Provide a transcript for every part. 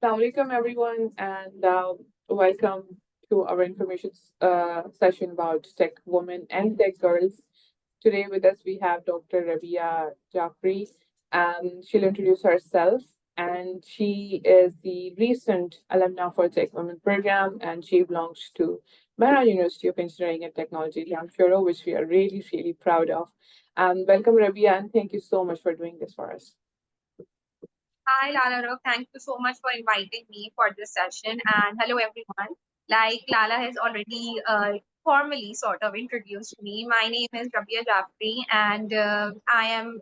Assalamu alaikum, everyone, and welcome to our information session about tech women and tech girls. Today with us we have Dr. Rabeea Jaffari, and she'll introduce herself. And she is the recent alumna for TechWomen program, and she belongs to Mehran University of Engineering and Technology, Jamshoro, which we are really, really proud of. Welcome, Rabeea, and thank you so much for doing this for us. Hi, Lala Rukh. Thank you so much for inviting me for this session. And hello, everyone. Like Lala has already formally sort of introduced me. My name is Rabeea Jaffari, and I am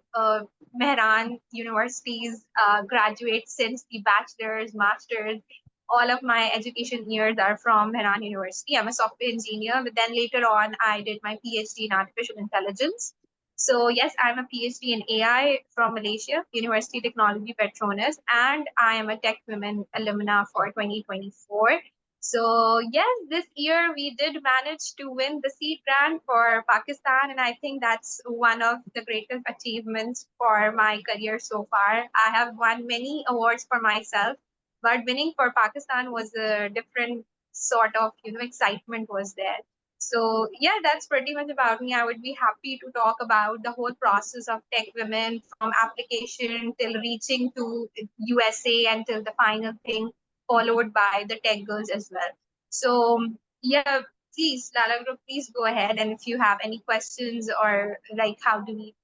Mehran University's graduate since the bachelor's, master's. All of my education years are from Mehran University. I'm a software engineer, but then later on, I did my PhD in artificial intelligence. So yes, I'm a PhD in AI from Malaysia, University Technology Petronas, and I am a TechWomen alumna for 2024. So yes, this year we did manage to win the seed grant for Pakistan, and I think that's one of the greatest achievements for my career so far. I have won many awards for myself, but winning for Pakistan was a different sort of excitement was there. So yeah, that's pretty much about me. I would be happy to talk about the whole process of Tech Women from application till reaching to USA until the final thing, followed by the Tech Girls as well. So yeah, please, Lala Group, please go ahead. And if you have any questions or like how do we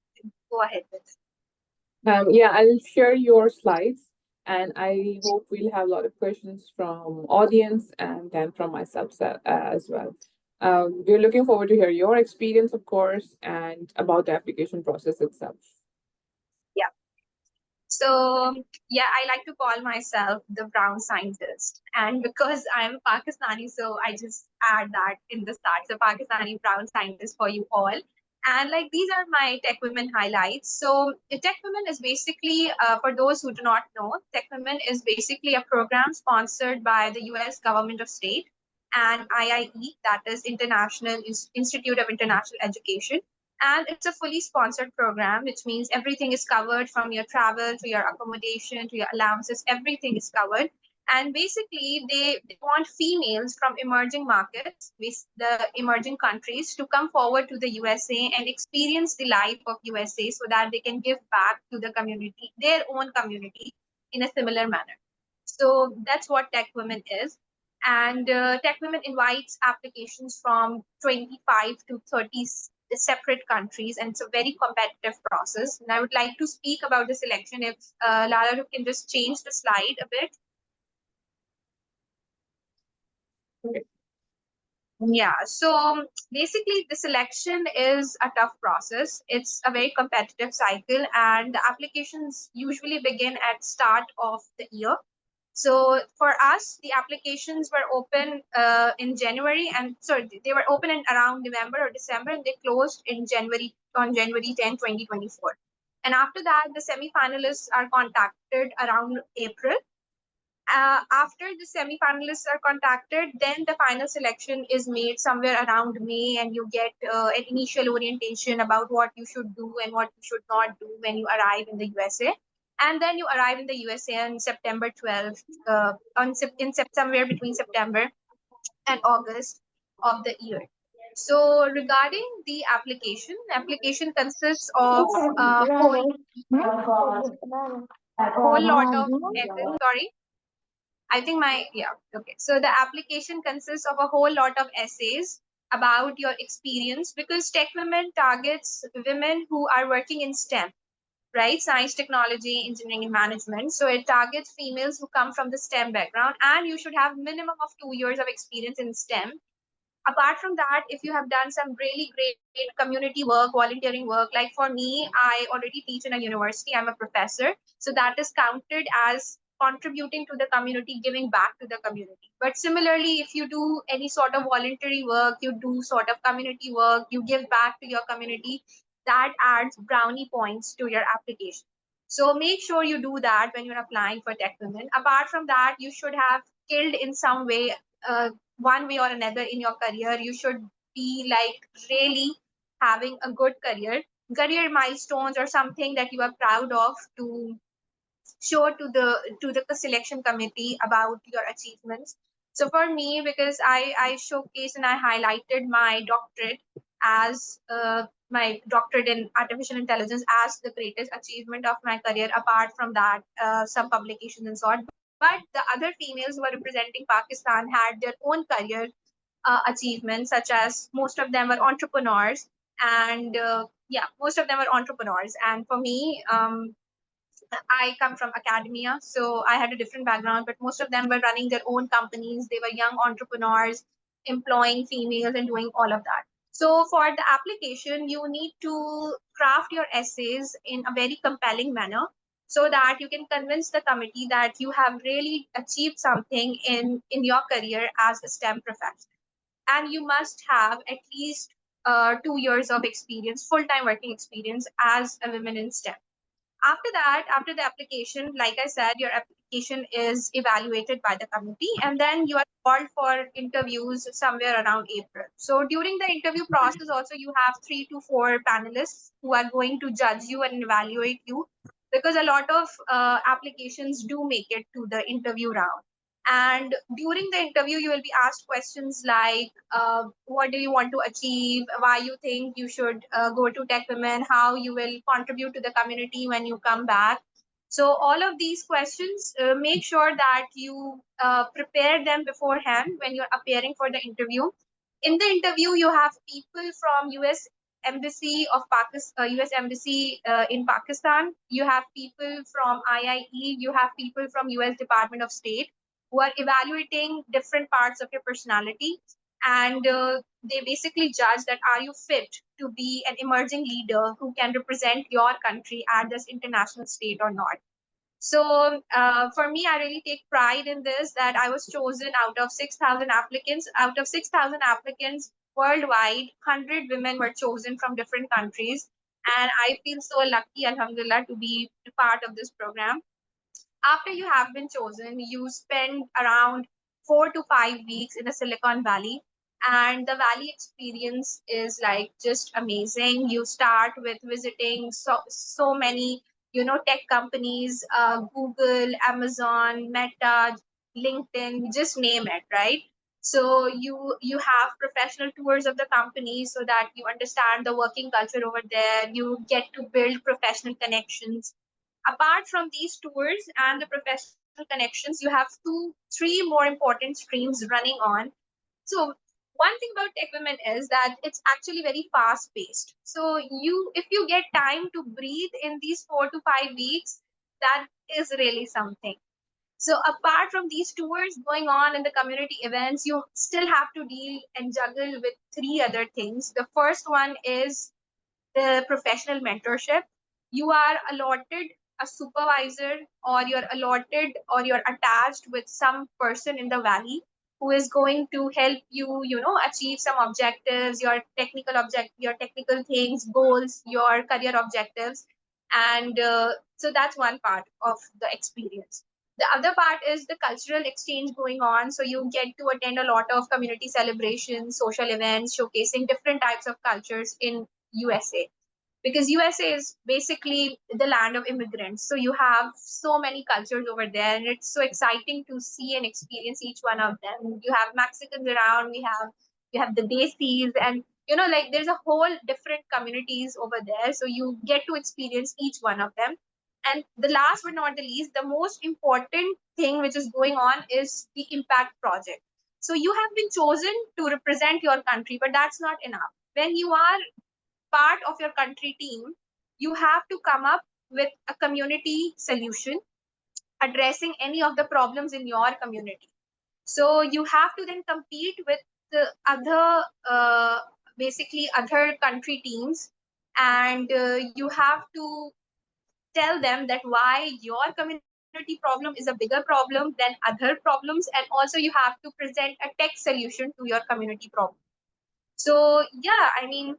go ahead with it? Yeah, I'll share your slides, and I hope we'll have a lot of questions from audience and then from myself as well. We're looking forward to hear your experience, of course, and about the application process itself. Yeah. So yeah, I like to call myself the brown scientist. And because I'm Pakistani, so I just add that in the start. So Pakistani brown scientist for you all. And like these are my Tech Women highlights. So Tech Women is basically, for those who do not know, Tech Women is basically a program sponsored by the US Government of State and IIE, that is International Institute of International Education, and it's a fully sponsored program, which means everything is covered from your travel to your accommodation to your allowances, everything is covered. And basically, they want females from emerging markets, the emerging countries, to come forward to the USA and experience the life of USA so that they can give back to the community, their own community, in a similar manner. So that's what Tech Women is. And Tech Women invites applications from 25 to 30 separate countries, and it's a very competitive process. And I would like to speak about the selection. If Lala, you can just change the slide a bit. Okay. Yeah, so basically the selection is a tough process. It's a very competitive cycle, and the applications usually begin at start of the year. So for us, the applications were open in January, and sorry, they were open in around November or December, and they closed in January on January 10, 2024. And after that, the semi-finalists are contacted around April. After the semi-finalists are contacted, then the final selection is made somewhere around May, and you get an initial orientation about what you should do and what you should not do when you arrive in the USA. And then you arrive in the USA on September 12th, somewhere between September and August of the year. So regarding the application consists of a whole lot of essays. Sorry. I think okay. So the application consists of a whole lot of essays about your experience, because Tech Women targets women who are working in STEM, right? Science, technology, engineering, and management. So it targets females who come from the STEM background, and you should have minimum of 2 years of experience in STEM. Apart from that, if you have done some really great community work, volunteering work, like for me, I already teach in a university, I'm a professor, so that is counted as contributing to the community, giving back to the community. But similarly, if you do any sort of voluntary work, you do sort of community work, you give back to your community, that adds brownie points to your application. So make sure you do that when you're applying for Tech Women. Apart from that, you should have skilled in some way, one way or another in your career. You should be like really having a good career milestones or something that you are proud of to show to the selection committee about your achievements. So for me, because I showcased and I highlighted my doctorate as my doctorate in artificial intelligence as the greatest achievement of my career. Apart from that, some publications and so on. But the other females who were representing Pakistan had their own career achievements, such as most of them were entrepreneurs, and yeah, most of them were entrepreneurs. And for me, I come from academia, so I had a different background, but most of them were running their own companies. They were young entrepreneurs, employing females, and doing all of that. So, for the application, you need to craft your essays in a very compelling manner so that you can convince the committee that you have really achieved something in your career as a STEM professional. And you must have at least 2 years of experience, full time working experience as a woman in STEM. After that, after the application, like I said, your application is evaluated by the committee, and then you are called for interviews somewhere around April. So during the interview process, also you have 3 to 4 panelists who are going to judge you and evaluate you, because a lot of applications do make it to the interview round. And during the interview, you will be asked questions like, what do you want to achieve, why you think you should go to TechWomen, how you will contribute to the community when you come back. So all of these questions, make sure that you prepare them beforehand when you're appearing for the interview. In the interview, you have people from US Embassy of Pakistan, US Embassy in Pakistan. You have people from IIE. You have people from US Department of State who are evaluating different parts of your personality, and they basically judge that are you fit to be an emerging leader who can represent your country at this international state or not. So for me, I really take pride in this, that I was chosen out of 6,000 applicants. Out of 6,000 applicants worldwide, 100 women were chosen from different countries. And I feel so lucky, alhamdulillah, to be part of this program. After you have been chosen, you spend around 4 to 5 weeks in the Silicon Valley. And the Valley experience is like just amazing. You start with visiting so many, tech companies, Google, Amazon, Meta, LinkedIn, just name it, right? So you have professional tours of the company so that you understand the working culture over there. You get to build professional connections. Apart from these tours and the professional connections, you have 3 more important streams running on. So one thing about tech women is that it's actually very fast paced. So if you get time to breathe in these 4 to 5 weeks, that is really something. So apart from these tours going on and the community events, you still have to deal and juggle with 3 other things. The first one is the professional mentorship. You are allotted a supervisor, or you're allotted or you're attached with some person in the valley who is going to help you, achieve some objectives, your technical things, goals, your career objectives. And so that's one part of the experience. The other part is the cultural exchange going on. So you get to attend a lot of community celebrations, social events, showcasing different types of cultures in USA, because USA is basically the land of immigrants. So you have so many cultures over there, and it's so exciting to see and experience each one of them. You have Mexicans around, you have the Desis, and like there's a whole different communities over there. So you get to experience each one of them. And the last but not the least, the most important thing which is going on is the impact project. So you have been chosen to represent your country, but that's not enough. When you are part of your country team, you have to come up with a community solution addressing any of the problems in your community. So you have to then compete with the other, basically other country teams, and you have to tell them that why your community problem is a bigger problem than other problems, and also you have to present a tech solution to your community problem. So yeah, I mean,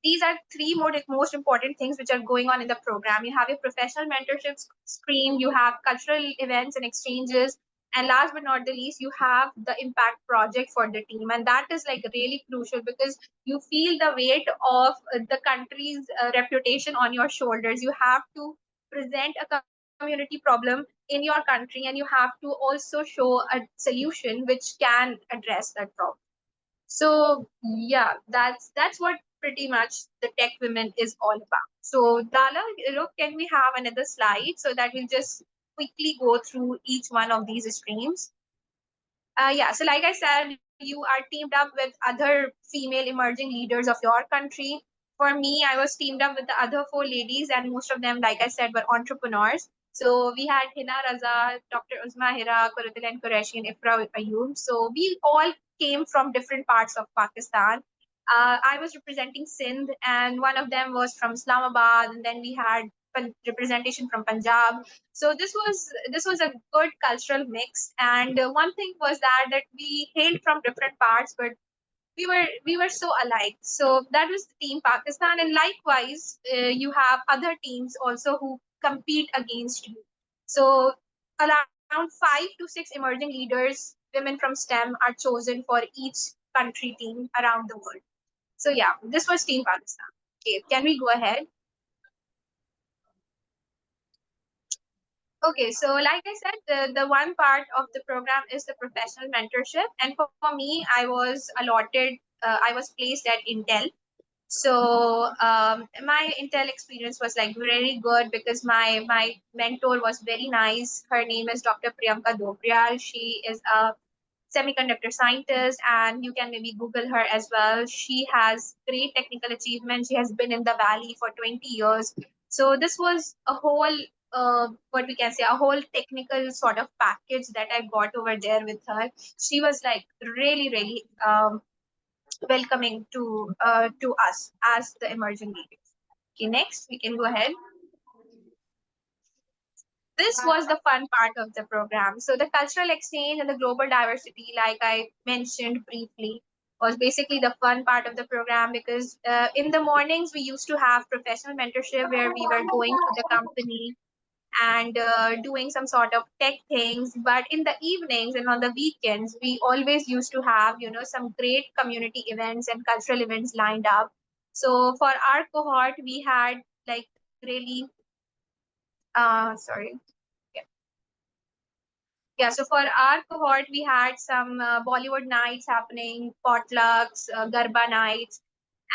these are 3 most important things which are going on in the program. You have your professional mentorship stream, you have cultural events and exchanges, and last but not the least, you have the impact project for the team. And that is like really crucial, because you feel the weight of the country's reputation on your shoulders. You have to present a community community problem in your country, and you have to also show a solution which can address that problem. So yeah, that's what pretty much the Tech Women is all about. So Dala, can we have another slide so that we'll just quickly go through each one of these streams? Yeah, so like I said, you are teamed up with other female emerging leaders of your country. For me, I was teamed up with the other four ladies, and most of them, like I said, were entrepreneurs. So we had Hina Raza, Dr. Uzma Hira, Kurutil Qureshi, and Ifra Ayub. So we all came from different parts of Pakistan. I was representing Sindh, and one of them was from Islamabad, and then we had representation from Punjab. So this was a good cultural mix, and one thing was that we hailed from different parts, but we were so alike. So that was the team Pakistan, and likewise, you have other teams also who compete against you. So around 5 to 6 emerging leaders, women from STEM, are chosen for each country team around the world. So yeah, this was Team Pakistan. Okay, can we go ahead? Okay, so like I said, the one part of the program is the professional mentorship. And for me, I was placed at Intel. So my Intel experience was like very good because my mentor was very nice. Her name is Dr. Priyanka Dobriyal. She is a semiconductor scientist, and you can maybe Google her as well. She has great technical achievements. She has been in the valley for 20 years. So this was a whole what we can say, a whole technical sort of package that I got over there with her. She was like really really welcoming to us as the emerging leaders. Okay, next we can go ahead. This was the fun part of the program. So the cultural exchange and the global diversity, like I mentioned briefly, was basically the fun part of the program because in the mornings we used to have professional mentorship where we were going to the company and doing some sort of tech things. But in the evenings and on the weekends, we always used to have, some great community events and cultural events lined up. So for our cohort, we had like really, sorry. Yeah. Yeah, so for our cohort, we had some Bollywood nights happening, potlucks, Garba nights,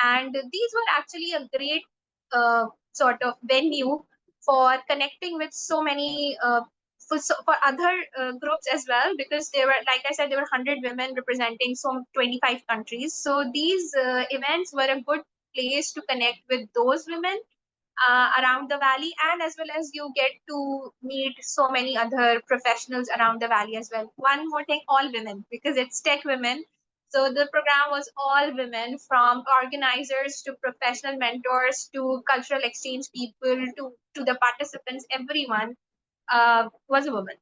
and these were actually a great sort of venue for connecting with so many for other groups as well, because there were, like I said, there were 100 women representing some 25 countries. So these events were a good place to connect with those women around the valley, and as well as you get to meet so many other professionals around the valley as well. One more thing, all women, because it's Tech Women. So the program was all women, from organizers to professional mentors to cultural exchange people to the participants. Everyone was a woman.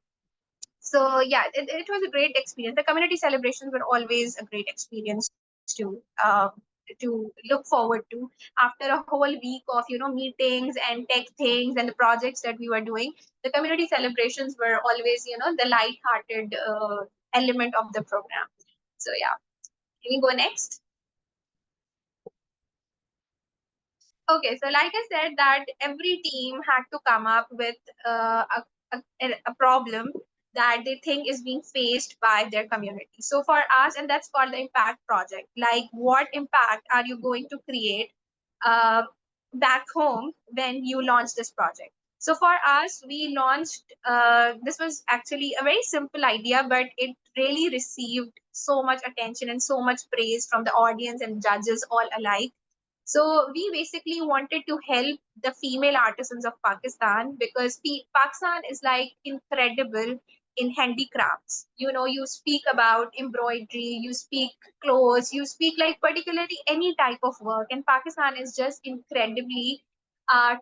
So yeah, it was a great experience. The community celebrations were always a great experience to look forward to after a whole week of meetings and tech things and the projects that we were doing. The community celebrations were always the light-hearted element of the program. So yeah, can we go next? Okay, so like I said, that every team had to come up with a problem that they think is being faced by their community. So for us, and that's called the impact project. Like, what impact are you going to create uh, back home when you launch this project? So for us, we launched. This was actually a very simple idea, but it really received so much attention and so much praise from the audience and judges all alike. So we basically wanted to help the female artisans of Pakistan because Pakistan is like incredible in handicrafts. You speak about embroidery, you speak clothes, you speak like particularly any type of work, and Pakistan is just incredibly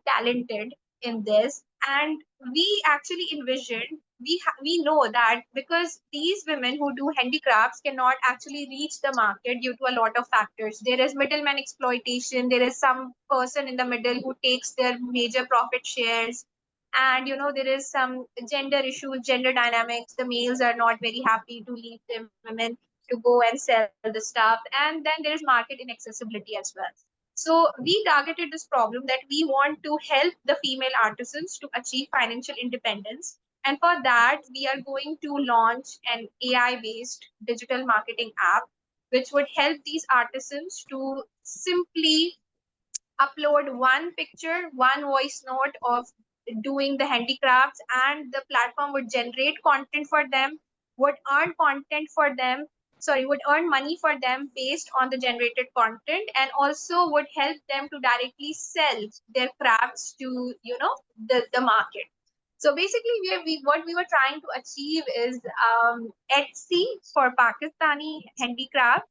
talented in this. And we actually envisioned, we know that because these women who do handicrafts cannot actually reach the market due to a lot of factors. There is middleman exploitation, there is some person in the middle who takes their major profit shares, and there is some gender issues, gender dynamics. The males are not very happy to leave the women to go and sell the stuff, and then there is market inaccessibility as well. So we targeted this problem that we want to help the female artisans to achieve financial independence. And for that, we are going to launch an AI based digital marketing app, which would help these artisans to simply upload one picture, one voice note of doing the handicrafts, and the platform would generate content for them, would earn content for them, would earn money for them based on the generated content, and also would help them to directly sell their crafts to, the market. So basically, what we were trying to achieve is Etsy for Pakistani handicraft,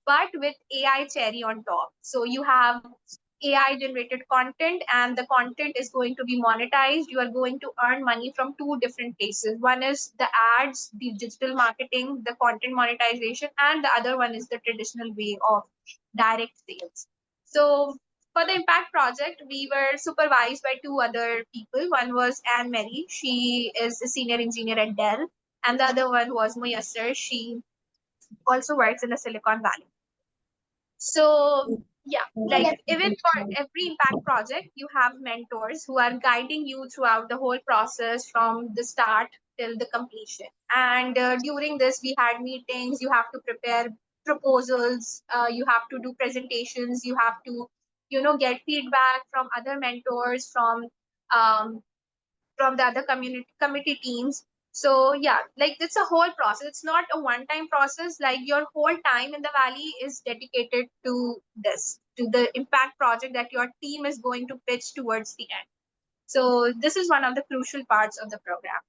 but with AI cherry on top. So you have AI generated content, and the content is going to be monetized. You are going to earn money from two different places. One is the ads, the digital marketing, the content monetization, and the other one is the traditional way of direct sales. So for the impact project, we were supervised by two other people. One was Anne Mary, she is a senior engineer at Dell, and the other one was Muyassar. She also works in the Silicon Valley. So yeah, like even for every impact project, you have mentors who are guiding you throughout the whole process from the start till the completion. And during this, we had meetings. You have to prepare proposals. You have to do presentations. You have to, get feedback from other mentors, um, from the other committee teams. So yeah, like it's a whole process. It's not a one time process. Like your whole time in the valley is dedicated to this, to the impact project that your team is going to pitch towards the end. So this is one of the crucial parts of the program.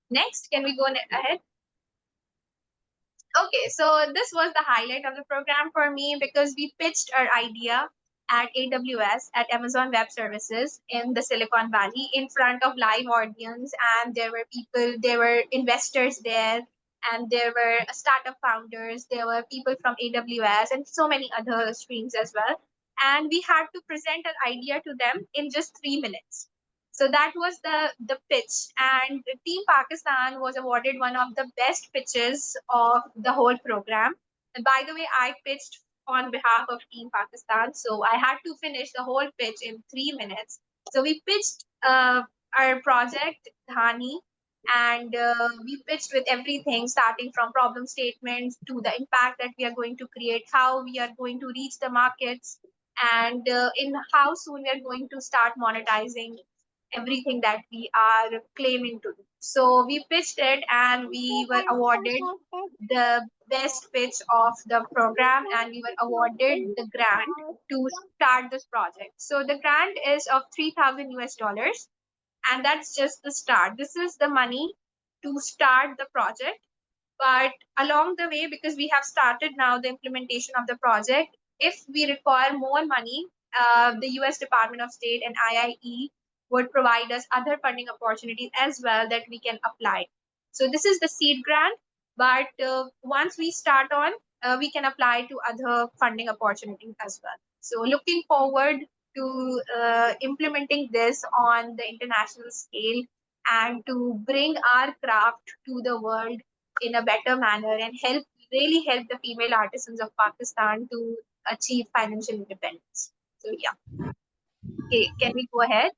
Next, can we go ahead? Okay, so this was the highlight of the program for me because we pitched our idea at AWS, at Amazon Web Services in the Silicon Valley in front of live audience, and there were people, there were investors there, and there were startup founders, there were people from AWS and so many other streams as well. And we had to present an idea to them in just 3 minutes. So that was the pitch, and Team Pakistan was awarded one of the best pitches of the whole program. And by the way, I pitched on behalf of Team Pakistan, so I had to finish the whole pitch in 3 minutes. So we pitched our project Dhani, and we pitched with everything, starting from problem statements to the impact that we are going to create, how we are going to reach the markets, and in how soon we are going to start monetizing everything that we are claiming to do. So we pitched it and we were awarded the best pitch of the program, and we were awarded the grant to start this project. So the grant is of 3,000 US dollars, and that's just the start. This is the money to start the project. But along the way, because we have started now the implementation of the project, if we require more money, the US Department of State and IIE would provide us other funding opportunities as well that we can apply. So this is the seed grant, but once we start on, we can apply to other funding opportunities as well. So looking forward to implementing this on the international scale and to bring our craft to the world in a better manner and really help the female artisans of Pakistan to achieve financial independence. So yeah, okay, can we go ahead?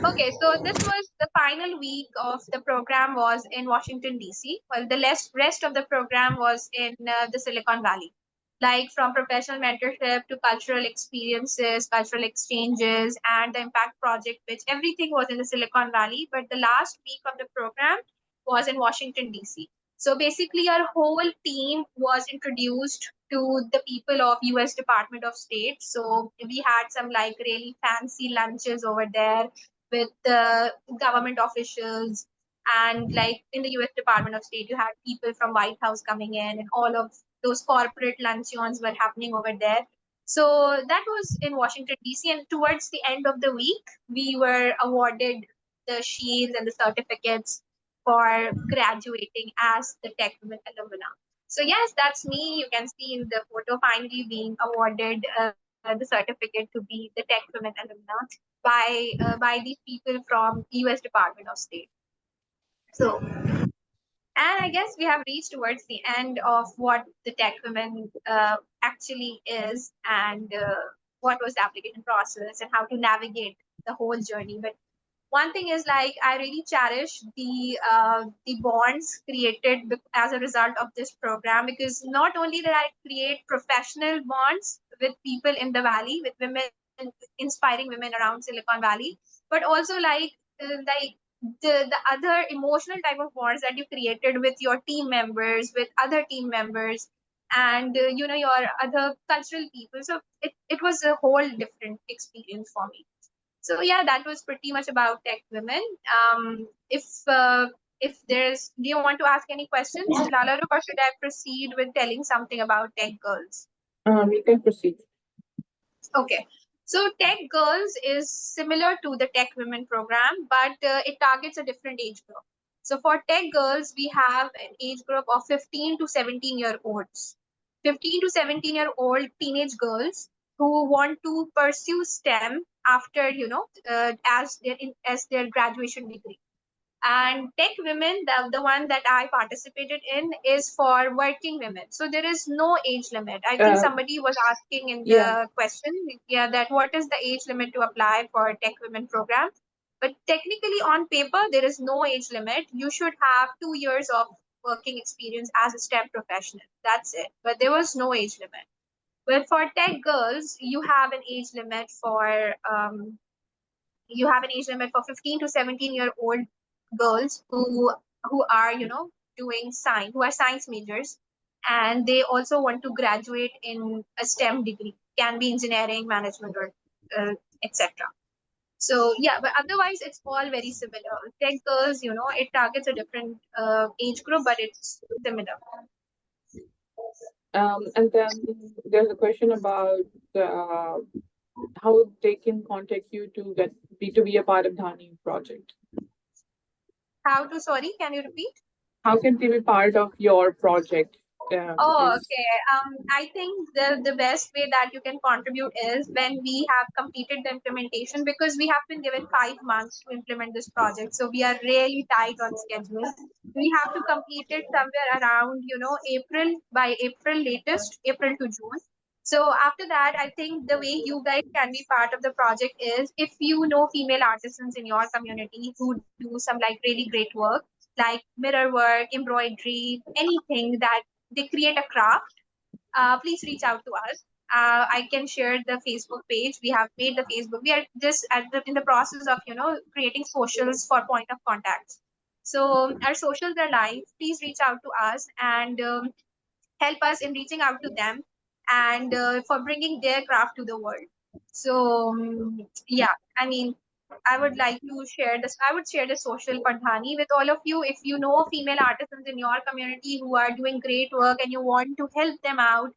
Okay, so this was the final week of the program was in Washington DC. Well, the rest of the program was in the Silicon Valley, like from professional mentorship to cultural experiences, cultural exchanges, and the impact project, which everything was in the Silicon Valley. But the last week of the program was in Washington DC. So basically, our whole team was introduced to the people of US Department of State. So we had some like really fancy lunches over there with the government officials, and like in the US Department of State, you had people from White House coming in, and all of those corporate luncheons were happening over there. So that was in Washington DC, and towards the end of the week, we were awarded the shields and the certificates for graduating as the TechWomen alumna. So yes, that's me. You can see in the photo finally being awarded the certificate to be the TechWomen alumna by these people from US Department of State. So And I guess we have reached towards the end of what the Tech Women actually is, and what was the application process and how to navigate the whole journey. But one thing is, like, I really cherish the bonds created as a result of this program, because not only did I create professional bonds with people in the valley, with women, inspiring women around Silicon Valley, but also like the other emotional type of bonds that you created with your team members, with other team members, and your other cultural people. So it was a whole different experience for me. So yeah, that was pretty much about Tech Women. If there's, do you want to ask any questions, Lala, or should I proceed with telling something about Tech Girls? You can proceed. Okay. So Tech Girls is similar to the Tech Women program, but it targets a different age group. So for Tech Girls, we have an age group of 15 to 17-year olds. 15 to 17-year-old teenage girls who want to pursue STEM after, as their graduation degree. And Tech Women, the one that I participated in, is for working women. So there is no age limit. I think Uh, somebody was asking in yeah. the question, yeah, that what is the age limit to apply for Tech Women program? But technically, on paper, there is no age limit. You should have 2 years of working experience as a STEM professional. That's it. But there was no age limit. But for Tech Girls, you have an age limit for 15 to 17-year-old girls who are doing science, who are science majors, and they also want to graduate in a STEM degree, can be engineering, management, or etc. So yeah, but otherwise it's all very similar. Tech girls, it targets a different age group, but it's similar. And then there's a question about uh, how they can contact you to be a part of Dhani project. How to, sorry, can you repeat? How can they be part of your project? Oh, Is okay. I think the best way that you can contribute is when we have completed the implementation, because we have been given 5 months to implement this project. So we are really tight on schedule. We have to complete it somewhere around, April, by April latest, April to June. So after that, I think the way you guys can be part of the project is if you know female artisans in your community who do some like really great work, like mirror work, embroidery, anything that they create a craft, please reach out to us. I can share the Facebook page. We have made the Facebook. We are just in the process of creating socials for point of contacts. So our socials are live. Please reach out to us and help us in reaching out to them and for bringing their craft to the world. So yeah, I mean, I would like to share this. I would share the social Pardhani with all of you. If you know female artisans in your community who are doing great work and you want to help them out,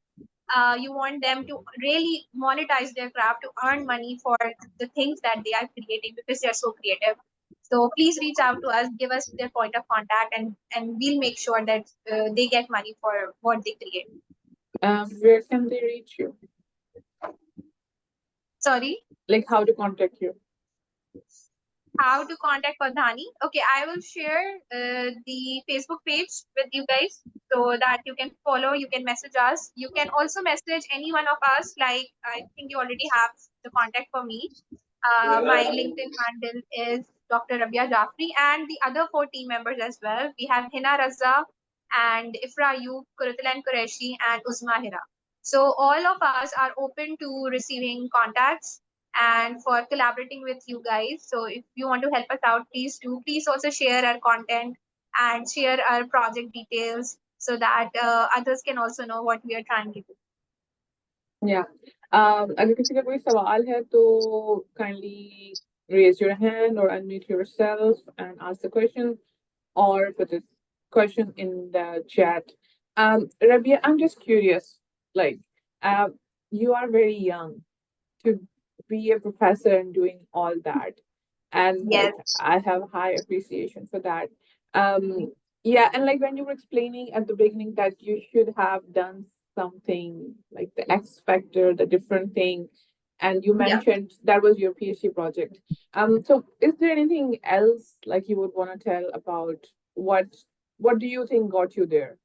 you want them to really monetize their craft to earn money for the things that they are creating because they are so creative. So please reach out to us, give us their point of contact, and we'll make sure that they get money for what they create. where can they reach you? Sorry. Like how to contact you? How to contact Pradhani? Okay, I will share the Facebook page with you guys so that you can follow, you can message us. You can also message any one of us. Like, I think you already have the contact for me. My LinkedIn handle is Dr. Rabeea Jaffari, and the other four team members as well. We have Hina Raza and Ifra Ayub, Kurutilan Qureshi, and Uzma Hira. So all of us are open to receiving contacts and for collaborating with you guys. So if you want to help us out, please do. Please also share our content and share our project details so that others can also know what we are trying to do. Yeah. अगर किसी का कोई सवाल है तो kindly raise your hand or unmute yourself and ask the question or put the question in the chat. Rabia, I'm just curious. Like, you are very young to be a professor and doing all that, and like Yes. I have high appreciation for that. Yeah, and like when you were explaining at the beginning that you should have done something like the X factor, the different thing, and you Yeah. mentioned that was your PhD project. So is there anything else like you would want to tell about what What do you think got you there?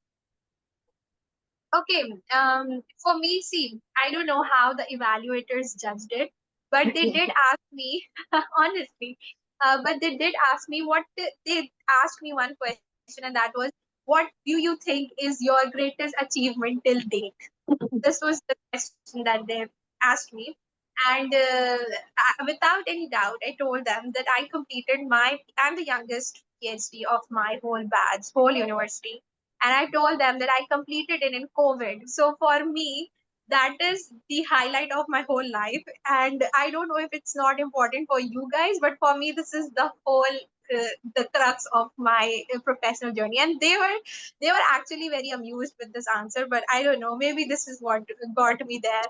Okay, for me, see, I don't know how the evaluators judged it, but they did ask me, honestly, but they did ask me they asked me one question, and that was, what do you think is your greatest achievement till date? This was the question that they asked me. And without any doubt, I told them that I'm the youngest PhD of my whole batch, whole university. And I told them that I completed it in COVID. So for me, that is the highlight of my whole life. And I don't know if it's not important for you guys, but for me, this is the crux of my professional journey. And they were actually very amused with this answer, but I don't know, maybe this is what got me there.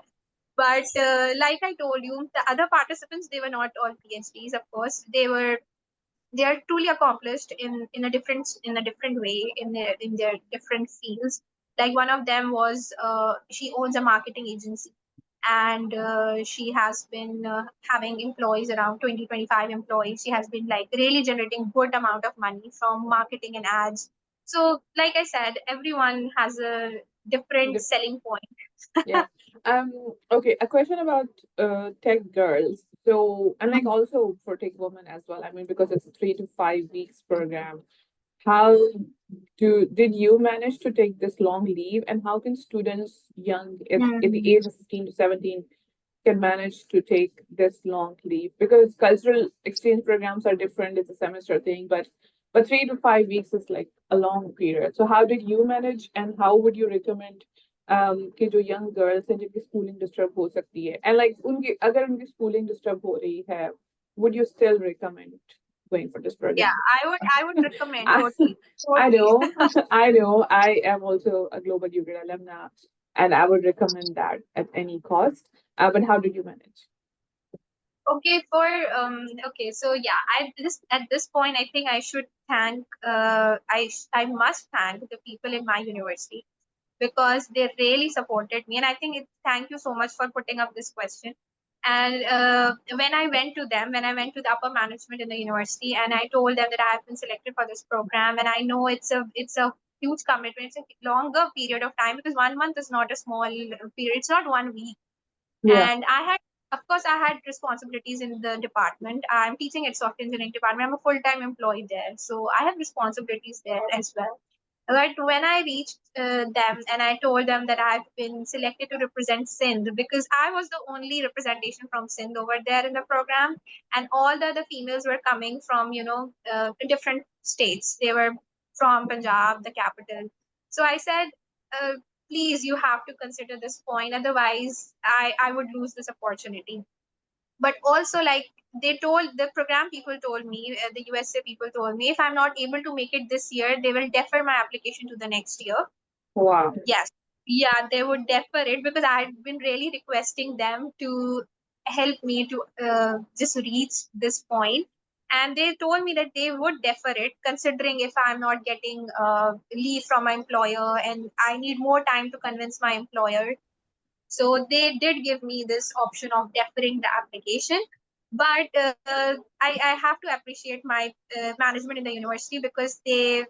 But like I told you, the other participants, they were not all PhDs, of course. They are truly accomplished in a different way in their different fields. Like one of them was she owns a marketing agency, and she has been having employees around 20-25 employees. She has been like really generating good amount of money from marketing and ads. So like I said, everyone has a different Dif- selling point. yeah. Okay, a question about tech girls. So, and like also for tech women as well. I mean, because it's a 3 to 5 weeks program. How did you manage to take this long leave, and how can students young at the Hmm. age of 15 to 17 can manage to take this long leave? Because cultural exchange programs are different, it's a semester thing, but 3 to 5 weeks is like a long period. So how did you manage, and how would you recommend कि जो young girls हैं जिनकी schooling disturb हो सकती है, and like उनकी अगर उनकी schooling disturb हो रही है, would you still recommend going for this Yeah, program? I would recommend I, totally, I totally. know, I know. I am also a global UGRAD alumna, and I would recommend that at any cost. But how did you manage? Okay, okay, so yeah, I this at this point, I think I should thank I must thank the people in my university, because they really supported me. And I think thank you so much for putting up this question. And when I went to the upper management in the university, and I told them that I have been selected for this program, and I know it's a huge commitment, it's a longer period of time, because 1 month is not a small period, it's not 1 week. Yeah. And of course, I had responsibilities in the department. I'm teaching at software engineering department. I'm a full-time employee there, so I have responsibilities there as well. But when I reached them and I told them that I've been selected to represent Sindh, because I was the only representation from Sindh over there in the program, and all the other females were coming from different states. They were from Punjab, the capital. So I said, uh, please, you have to consider this point, otherwise I would lose this opportunity. But also, like, the program people told me, the USA people told me, if I'm not able to make it this year, they will defer my application to the next year. Wow. Yes. Yeah, they would defer it, because I've been really requesting them to help me to just reach this point. And they told me that they would defer it, considering if I'm not getting leave from my employer and I need more time to convince my employer. So they did give me this option of deferring the application. But I have to appreciate my management in the university, because they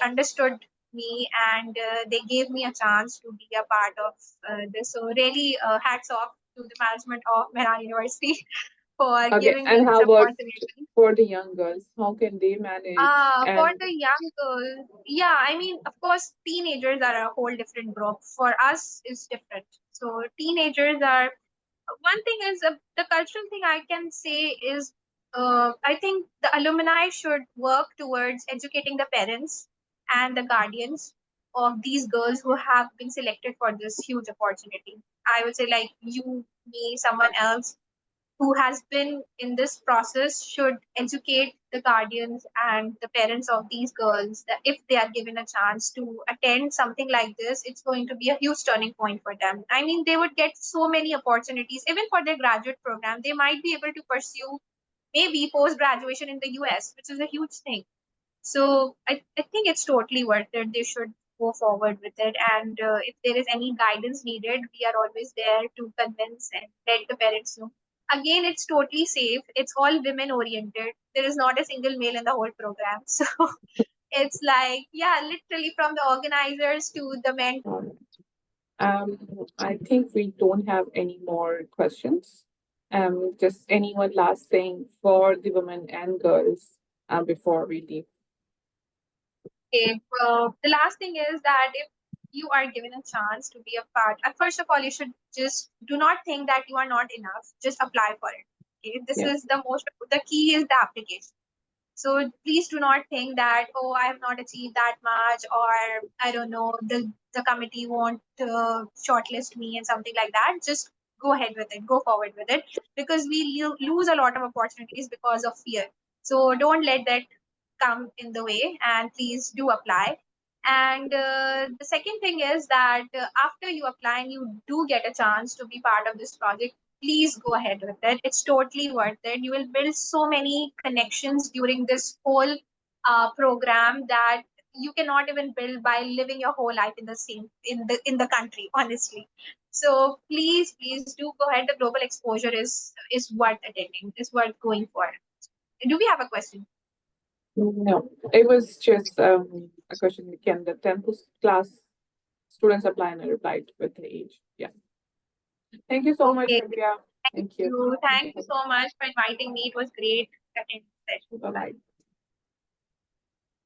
understood me, and they gave me a chance to be a part of this. So really, hats off to the management of Mehran University for Okay, giving me and this how about opportunity. for the young girls? How can they manage? For And the young girl, yeah, I mean, of course, teenagers are a whole different group. For us, is different. So teenagers are one thing is the cultural thing I can say is I think the alumni should work towards educating the parents and the guardians of these girls who have been selected for this huge opportunity. I would say, like, you, me, someone else who has been in this process should educate the guardians and the parents of these girls that if they are given a chance to attend something like this, it's going to be a huge turning point for them. I mean, they would get so many opportunities, even for their graduate program. They might be able to pursue maybe post graduation in the US, which is a huge thing. So I think it's totally worth it. They should go forward with it. And if there is any guidance needed, we are always there to convince and let the parents know. Again, it's totally safe. It's all women oriented. There is not a single male in the whole program. So It's like, yeah, literally from the organizers to the mentors. I think we don't have any more questions. Just anyone last thing for the women and girls before we leave. Okay, the last thing is that if you are given a chance to be a part, first of all, you should just do not think that you are not enough. Just apply for it. Okay, this Yeah. is the key is the application. So please do not think that, oh, I have not achieved that much, or I don't know, the committee won't shortlist me and something like that. Just go ahead with it, go forward with it, because we lose a lot of opportunities because of fear. So don't let that come in the way, and please do apply. And the second thing is that after you apply and you do get a chance to be part of this project, please go ahead with it. It's totally worth it. You will build so many connections during this whole program that you cannot even build by living your whole life in the same in the country, honestly. So please do go ahead. The global exposure is worth attending, is worth going for. Do we have a question? No, it was just a question. Can the 10th class students apply? And I replied with the age. Yeah. Thank you so much, Okay. Rabeea. Thank Thank you. you. Thank you so much for inviting me. It was great attending the session. Bye bye.